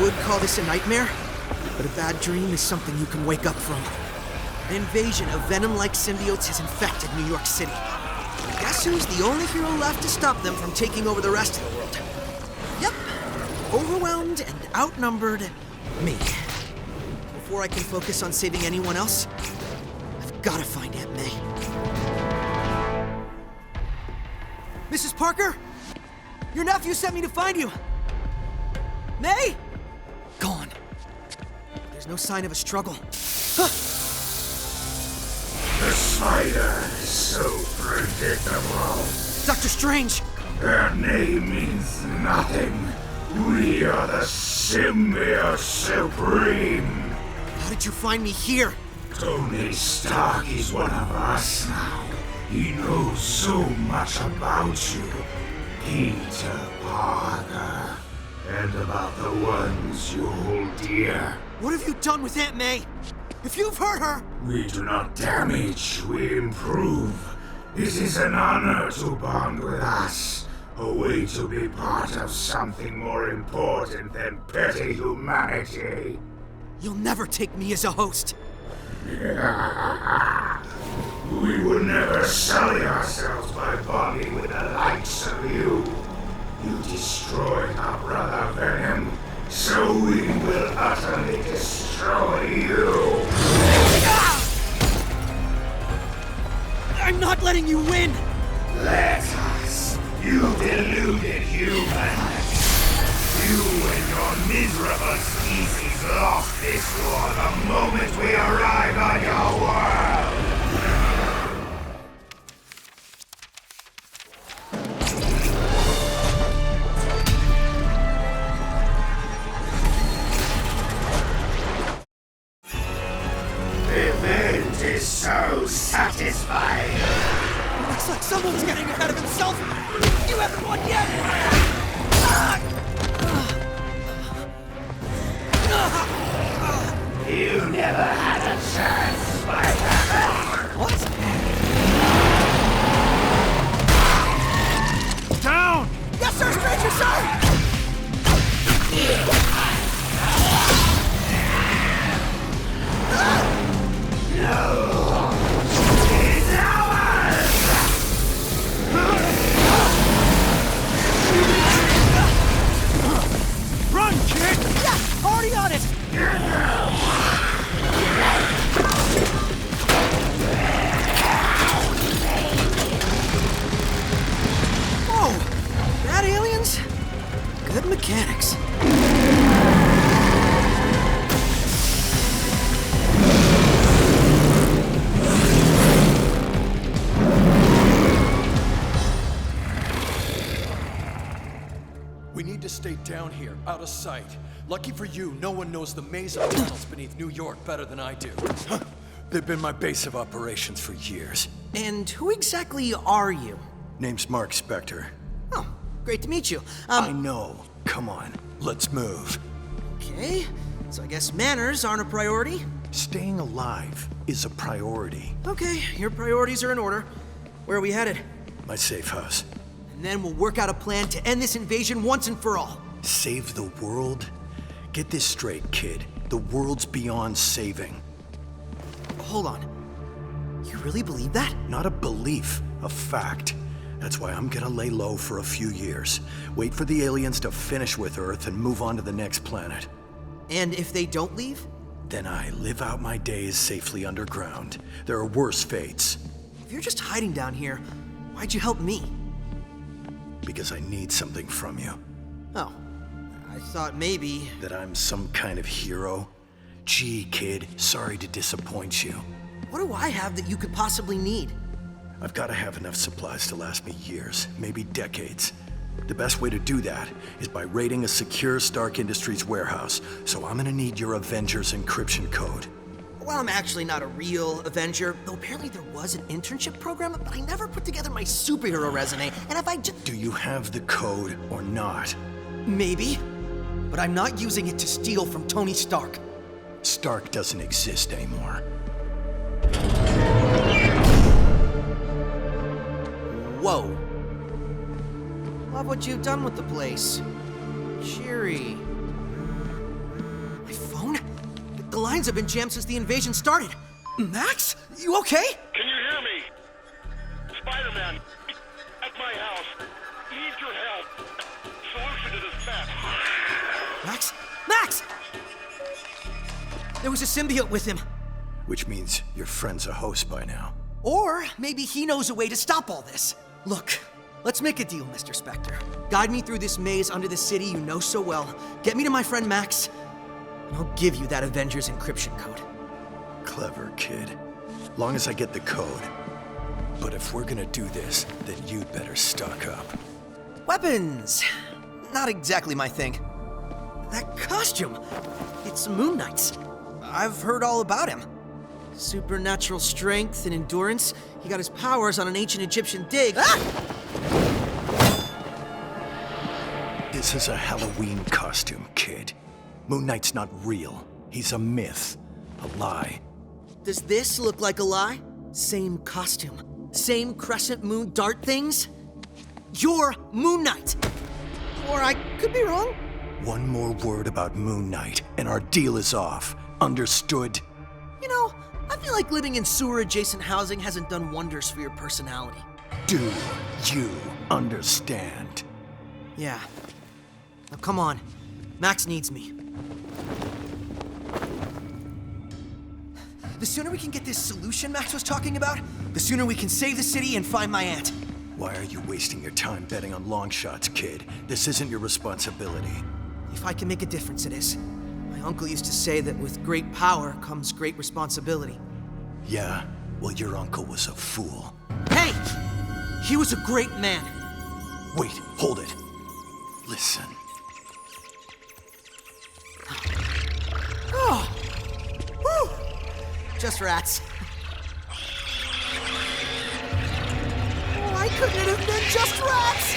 would call this a nightmare, but a bad dream is something you can wake up from. An invasion of venom-like symbiotes has infected New York City. Guess who's the only hero left to stop them from taking over the rest of the world? Yep, overwhelmed and outnumbered, me. Before I can focus on saving anyone else, I've got to find Aunt May. Mrs. Parker? Your nephew sent me to find you. May? Gone. There's no sign of a struggle. Huh. The spider is so predictable. Dr. Strange! Their name means nothing. We are the Symbiote Supreme. How did you find me here? Tony Stark is one of us now. He knows so much about you. Peter Parker. And about the ones you hold dear. What have you done with Aunt May? If you've hurt her... We do not damage, we improve. It is an honor to bond with us. A way to be part of something more important than petty humanity. You'll never take me as a host. We will never sully ourselves by bonding with the likes of you. You destroyed our brother Venom, so we will utterly destroy you. I'm not letting you win! Let us, you deluded human. You and your miserable species lost this war the moment we arrived on your world. So satisfying. Looks like someone's getting ahead of himself. You haven't won yet. You never had a chance, Spider. What? Down! Yes, sir, Stranger, sir! No! It's ours! Run, kid! Yeah, already on it! Oh, bad aliens? Good mechanics. We need to stay down here, out of sight. Lucky for you, no one knows the maze of tunnels beneath New York better than I do. They've been my base of operations for years. And who exactly are you? Name's Marc Spector. Oh, great to meet you. I know. Come on, let's move. Okay, so I guess manners aren't a priority? Staying alive is a priority. Okay, your priorities are in order. Where are we headed? My safe house. And then we'll work out a plan to end this invasion once and for all. Save the world? Get this straight, kid. The world's beyond saving. Hold on. You really believe that? Not a belief, a fact. That's why I'm gonna lay low for a few years. Wait for the aliens to finish with Earth and move on to the next planet. And if they don't leave? Then I live out my days safely underground. There are worse fates. If you're just hiding down here, why'd you help me? Because I need something from you. Oh, I thought maybe... That I'm some kind of hero? Gee, kid, sorry to disappoint you. What do I have that you could possibly need? I've got to have enough supplies to last me years, maybe decades. The best way to do that is by raiding a secure Stark Industries warehouse, so I'm gonna need your Avengers encryption code. Well, I'm actually not a real Avenger, though apparently there was an internship program, but I never put together my superhero resume, and if I just... Do you have the code or not? Maybe, but I'm not using it to steal from Tony Stark. Stark doesn't exist anymore. Whoa. Love what you've done with the place. Cheery. lines have been jammed since the invasion started. Max, you okay? Can you hear me? Spider-Man, at my house. Need your help. Solution to this mess. Max? Max! There was a symbiote with him. Which means your friend's a host by now. Or maybe he knows a way to stop all this. Look, let's make a deal, Mr. Spector. Guide me through this maze under the city you know so well. Get me to my friend Max, and I'll give you that Avengers encryption code. Clever kid. Long as I get the code. But if we're gonna do this, then you'd better stock up. Weapons! Not exactly my thing. That costume! It's Moon Knight's. I've heard all about him. Supernatural strength and endurance. He got his powers on an ancient Egyptian dig. Ah! This is a Halloween costume, kid. Moon Knight's not real. He's a myth. A lie. Does this look like a lie? Same costume. Same crescent moon dart things? You're Moon Knight! Or I could be wrong. One more word about Moon Knight, and our deal is off. Understood? You know, I feel like living in sewer-adjacent housing hasn't done wonders for your personality. Do you understand? Yeah. Now come on. Max needs me. The sooner we can get this solution Max was talking about, the sooner we can save the city and find my aunt. Why are you wasting your time betting on long shots, kid? This isn't your responsibility. If I can make a difference, it is. My uncle used to say that with great power comes great responsibility. Yeah? Well, your uncle was a fool. Hey! He was a great man. Wait, hold it. Listen. Oh! Whew! Just rats. Why couldn't it have been just rats?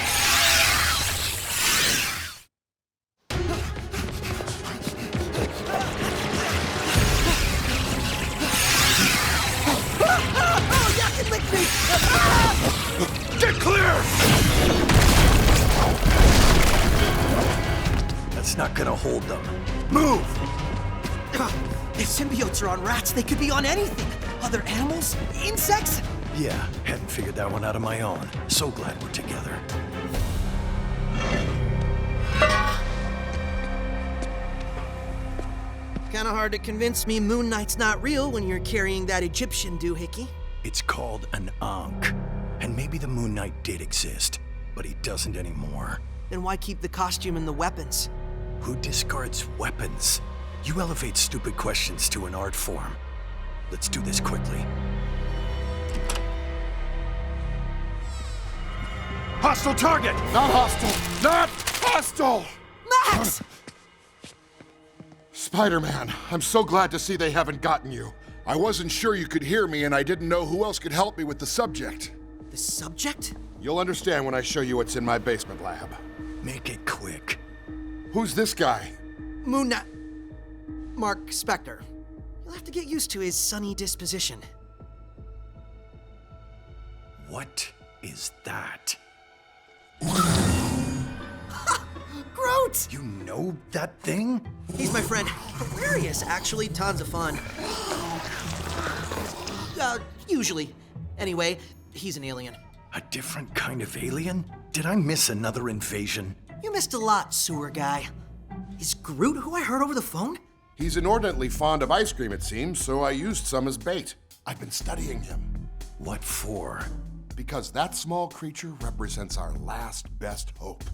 Oh, yeah, it licked me! Get clear! That's not gonna hold them. Move! If symbiotes are on rats, they could be on anything. Other animals? Insects? Yeah, hadn't figured that one out on my own. So glad we're together. Kinda hard to convince me Moon Knight's not real when you're carrying that Egyptian doohickey. It's called an Ankh. And maybe the Moon Knight did exist, but he doesn't anymore. Then why keep the costume and the weapons? Who discards weapons? You elevate stupid questions to an art form. Let's do this quickly. Hostile target! Not hostile! Not hostile! Max! Spider-Man, I'm so glad to see they haven't gotten you. I wasn't sure you could hear me, and I didn't know who else could help me with the subject. The subject? You'll understand when I show you what's in my basement lab. Make it quick. Who's this guy? Moon Knight. Marc Spector. You'll have to get used to his sunny disposition. What is that? Groot! You know that thing? He's my friend. Hilarious, actually. Tons of fun. Usually. Anyway, he's an alien. A different kind of alien? Did I miss another invasion? You missed a lot, sewer guy. Is Groot who I heard over the phone? He's inordinately fond of ice cream, it seems, so I used some as bait. I've been studying him. What for? Because that small creature represents our last best hope.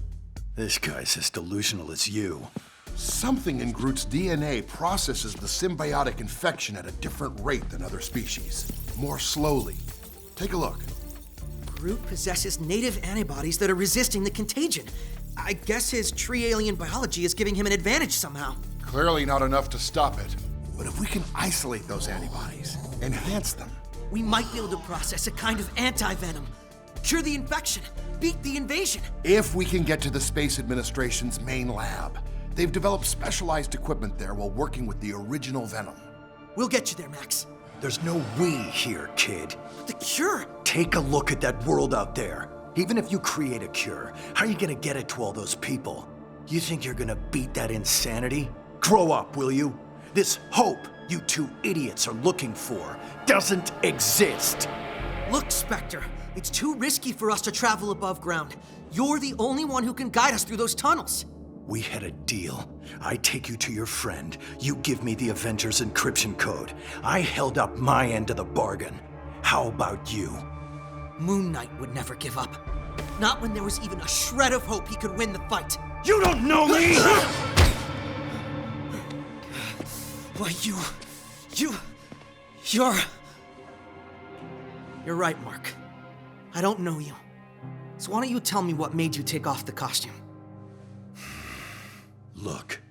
This guy's as delusional as you. Something in Groot's DNA processes the symbiotic infection at a different rate than other species. More slowly. Take a look. Groot possesses native antibodies that are resisting the contagion. I guess his tree alien biology is giving him an advantage somehow. Clearly not enough to stop it. But if we can isolate those antibodies, enhance them, We might be able to process a kind of anti-venom. Cure the infection. Beat the invasion. if we can get to the Space Administration's main lab, they've developed specialized equipment there while working with the original Venom. We'll get you there, Max. There's no we here, kid. The cure? Take a look at that world out there. Even if you create a cure, how are you gonna get it to all those people? You think you're gonna beat that insanity? Grow up, will you? This hope you two idiots are looking for doesn't exist. Look, Spector, it's too risky for us to travel above ground. You're the only one who can guide us through those tunnels. We had a deal. I take you to your friend. You give me the Avengers encryption code. I held up my end of the bargain. How about you? Moon Knight would never give up. Not when there was even a shred of hope he could win the fight. You don't know me! Why, You're right, Mark. I don't know you. So why don't you tell me what made you take off the costume? Look,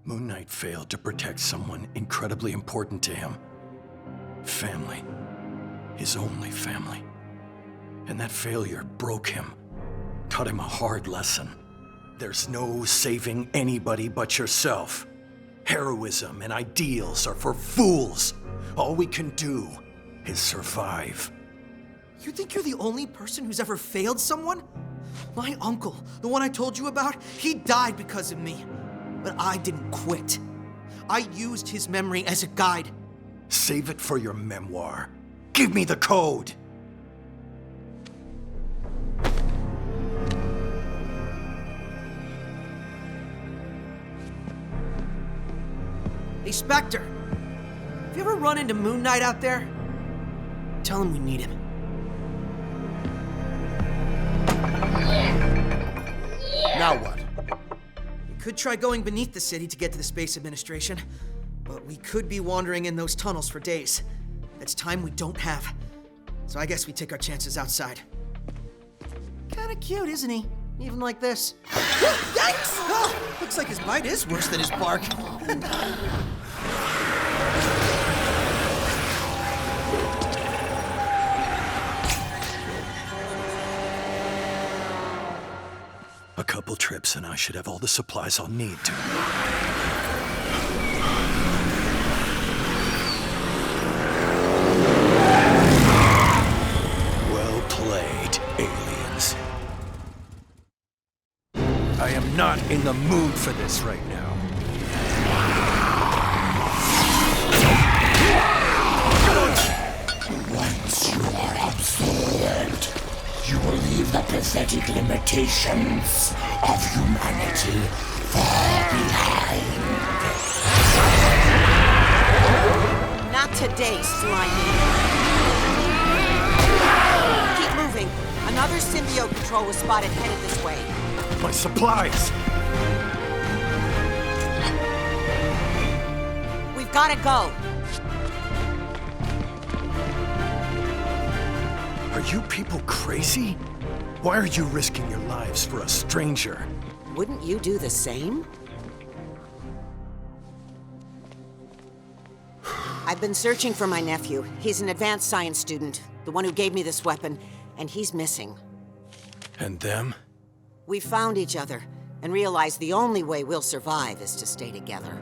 Moon Knight failed to protect someone incredibly important to him. Family. His only family. And that failure broke him. Taught him a hard lesson. There's no saving anybody but yourself. Heroism and ideals are for fools. All we can do is survive. You think you're the only person who's ever failed someone? My uncle, the one I told you about, he died because of me. But I didn't quit. I used his memory as a guide. Save it for your memoir. Give me the code! Hey, Spector, have you ever run into Moon Knight out there? Tell him we need him. Now what? We could try going beneath the city to get to the Space Administration, but we could be wandering in those tunnels for days. That's time we don't have. So I guess we take our chances outside. Kinda cute, isn't he? Even like this. Yikes! Oh, looks like his bite is worse than his bark. A couple trips and I should have all the supplies I'll need to... Well played, aliens. I am not in the mood for this right now. Once you are absorbed, you will leave the pathetic limitations of humanity far behind. Not today, slimy. Keep moving. Another symbiote patrol was spotted headed this way. My supplies! We've gotta go. Are you people crazy? Why are you risking your lives for a stranger? Wouldn't you do the same? I've been searching for my nephew. He's an advanced science student, the one who gave me this weapon, and he's missing. And them? We found each other and realized the only way we'll survive is to stay together.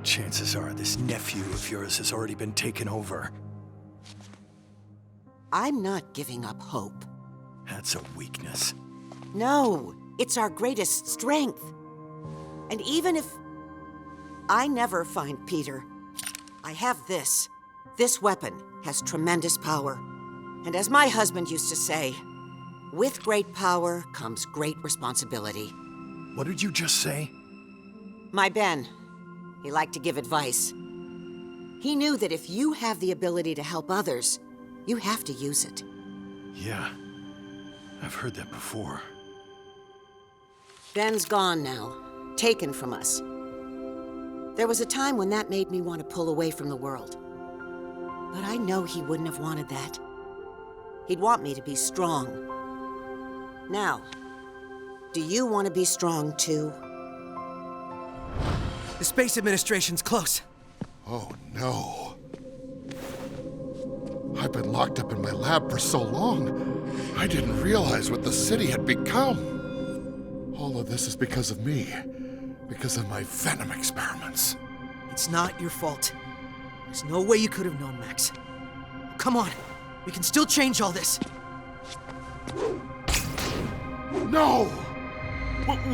Chances are this nephew of yours has already been taken over. I'm not giving up hope. That's a weakness. No, it's our greatest strength. And even if I never find Peter, I have this. This weapon has tremendous power. And as my husband used to say, with great power comes great responsibility. What did you just say? My Ben, he liked to give advice. He knew that if you have the ability to help others, you have to use it. Yeah, I've heard that before. Ben's gone now, taken from us. There was a time when that made me want to pull away from the world. But I know he wouldn't have wanted that. He'd want me to be strong. Now, do you want to be strong too? The Space Administration's close. Oh, no. I've been locked up in my lab for so long, I didn't realize what the city had become. All of this is because of me. Because of my venom experiments. It's not your fault. There's no way you could have known, Max. Come on. We can still change all this. No!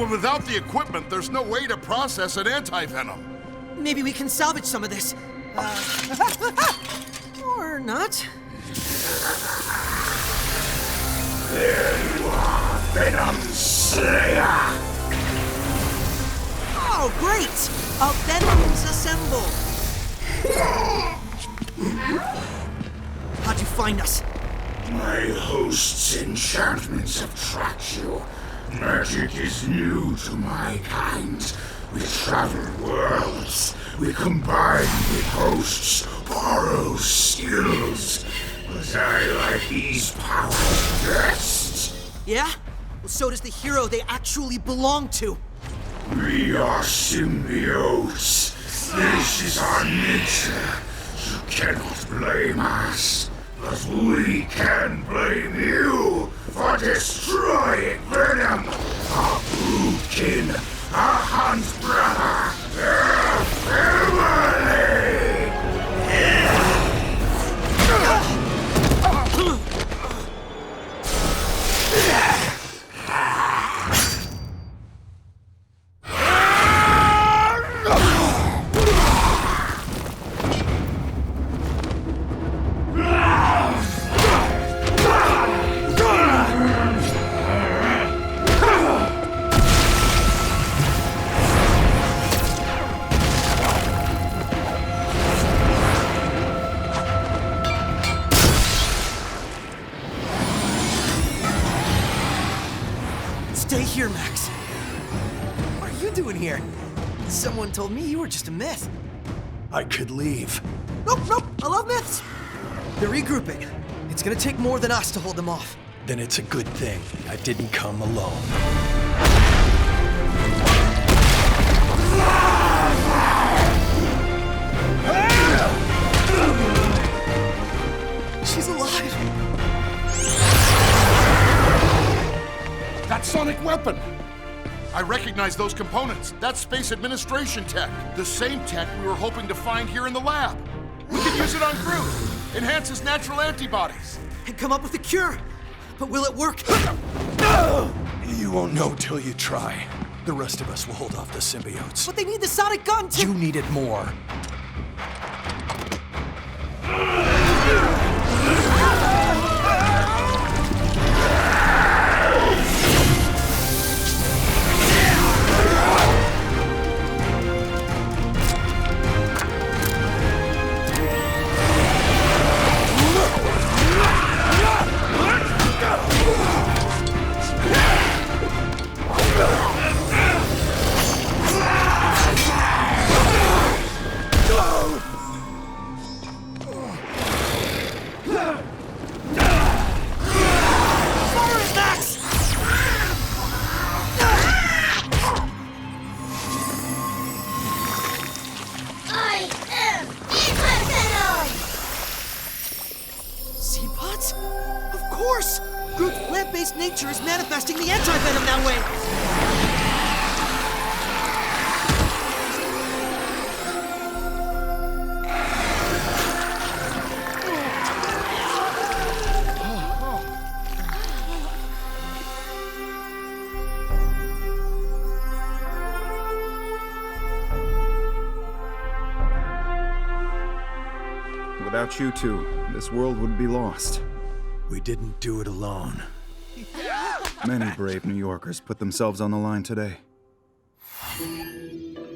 Without the equipment, there's no way to process an anti-venom. Maybe we can salvage some of this. Or not. There you are, Venom Slayer! Oh, great! Venoms assemble! How'd you find us? My host's enchantments have tracked you. Magic is new to my kind. We travel worlds. We combine with hosts, borrow skills. But I like these powers best. Yeah? Well, so does the hero they actually belong to. We are symbiotes. This is our nature. You cannot blame us. But we can blame you for destroying Venom, our broodkin, our hunt brother, our family! Stay here, Max. What are you doing here? Someone told me you were just a myth. I could leave. Nope, I love myths. They're regrouping. It's gonna take more than us to hold them off. Then it's a good thing I didn't come alone. She's alive. That sonic weapon! I recognize those components. That's Space Administration tech. The same tech we were hoping to find here in the lab. We can use it on Groot. Enhances natural antibodies. And come up with a cure. But will it work? You won't know till you try. The rest of us will hold off the symbiotes. But they need the sonic gun to— You need it more. Groot's plant-based nature is manifesting the anti-venom that way! Without you two, this world would be lost. We didn't do it alone. Many brave New Yorkers put themselves on the line today.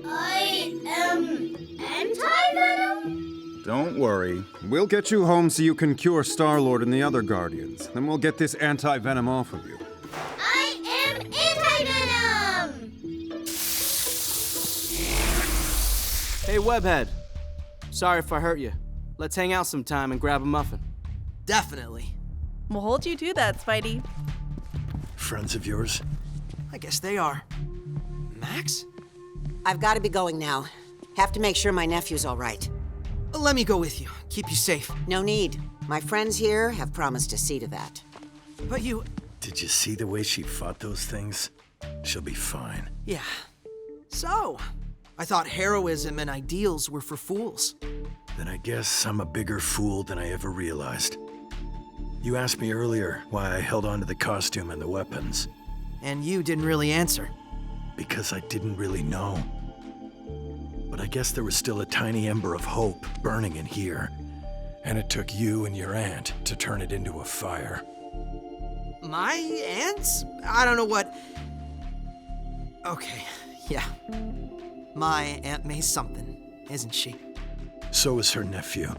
I am anti-venom? Don't worry. We'll get you home so you can cure Star-Lord and the other Guardians. Then we'll get this anti-venom off of you. I am anti-venom! Hey, Webhead. Sorry if I hurt you. Let's hang out sometime and grab a muffin. Definitely. We'll hold you to that, Spidey. Friends of yours? I guess they are. Max? I've got to be going now. Have to make sure my nephew's all right. Let me go with you. Keep you safe. No need. My friends here have promised to see to that. But you... Did you see the way she fought those things? She'll be fine. Yeah. So, I thought heroism and ideals were for fools. Then I guess I'm a bigger fool than I ever realized. You asked me earlier why I held on to the costume and the weapons. And you didn't really answer. Because I didn't really know. But I guess there was still a tiny ember of hope burning in here. And it took you and your aunt to turn it into a fire. My aunts? I don't know what... Okay, yeah. My Aunt May's something, isn't she? So is her nephew.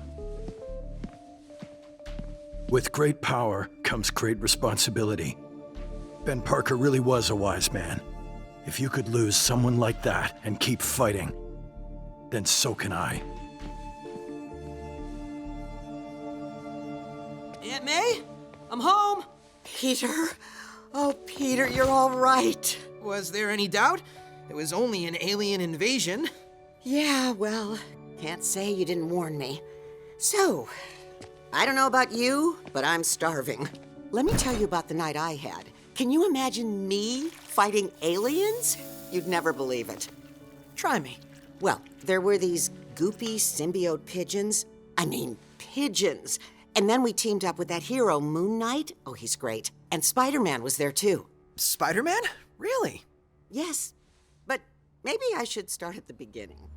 With great power comes great responsibility. Ben Parker really was a wise man. If you could lose someone like that and keep fighting, then so can I. Aunt May? I'm home! Peter. Oh, Peter, you're all right. Was there any doubt? It was only an alien invasion. Yeah, well, can't say you didn't warn me. So, I don't know about you, but I'm starving. Let me tell you about the night I had. Can you imagine me fighting aliens? You'd never believe it. Try me. Well, there were these goopy symbiote pigeons. I mean, pigeons. And then we teamed up with that hero, Moon Knight. Oh, he's great. And Spider-Man was there too. Spider-Man? Really? Yes, but maybe I should start at the beginning.